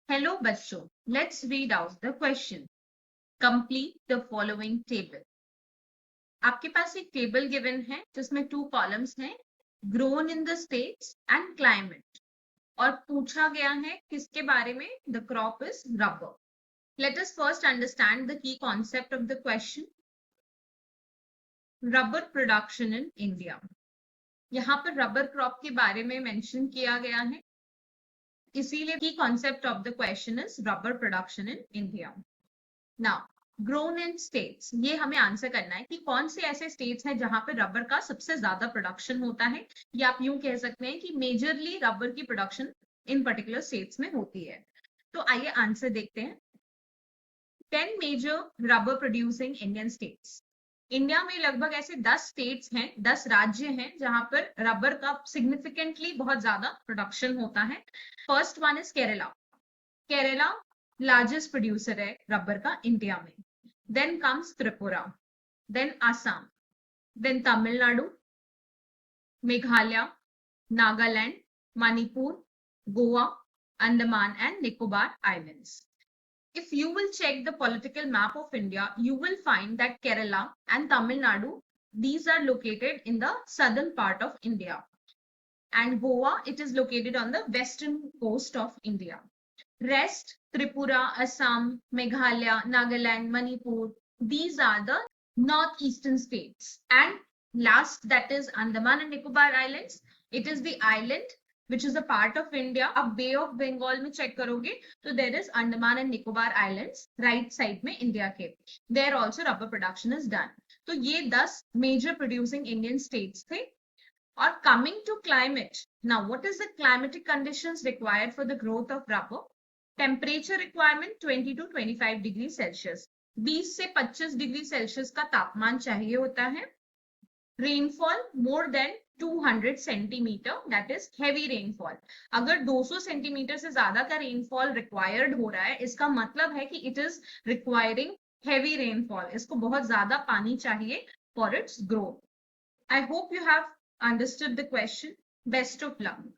Hello बच्चों, let's read out the question. Complete the following table. आपके पास एक table given है जिसमें 2 कॉलम्स हैं, grown in the states and climate, और पूछा गया है किसके बारे में? The crop is rubber. Let us first understand the key concept of the question. Rubber production in India. यहाँ पर रबर क्रॉप के बारे में मेंशन किया गया है, इसीलिए की concept of the question is rubber production in India. Now grown in states, ये हमें आंसर करना है कि कौन से ऐसे स्टेट्स हैं जहां पर रबर का सबसे ज्यादा प्रोडक्शन होता है, या आप यूं कह सकते हैं कि मेजरली रबर की प्रोडक्शन इन पर्टिकुलर स्टेट्स में होती है। तो आइए आंसर देखते हैं। 10 major rubber producing Indian states. India में लगभग ऐसे 10 स्टेट्स हैं, 10 राज्य हैं जहां पर रबर का सिग्निफिकेंटली बहुत ज्यादा प्रोडक्शन होता है। First one is Kerala. Kerala largest producer है रबर का इंडिया में। Then comes Tripura, then Assam, then Tamil Nadu, Meghalaya, Nagaland, Manipur, Goa, Andaman and Nicobar Islands. If you will check the political map of India, you will find that Kerala and Tamil Nadu, these are located in the southern part of India. And Goa, it is located on the western coast of India. Rest, Tripura, Assam, Meghalaya, Nagaland, Manipur, these are the northeastern states. And last, that is Andaman and Nicobar Islands. It is the island which is a part of India. अब Bay of Bengal में check करोगे तो there is Andaman and Nicobar Islands right side में India के. There also rubber production is done. तो ये 10 major producing Indian states थे. Or coming to climate. Now, what is the climatic conditions required for the growth of rubber? Temperature requirement 20 to 25 degree Celsius, 20 से 25 degree Celsius का तापमान चाहिए होता है। Rainfall more than 200 centimetre, that is heavy rainfall. अगर 200 centimetre से ज्यादा का रेनफॉल रिक्वायर्ड हो रहा है, इसका मतलब है कि it is requiring heavy rainfall, इसको बहुत ज्यादा पानी चाहिए for its growth. I hope you have understood the question. Best of luck.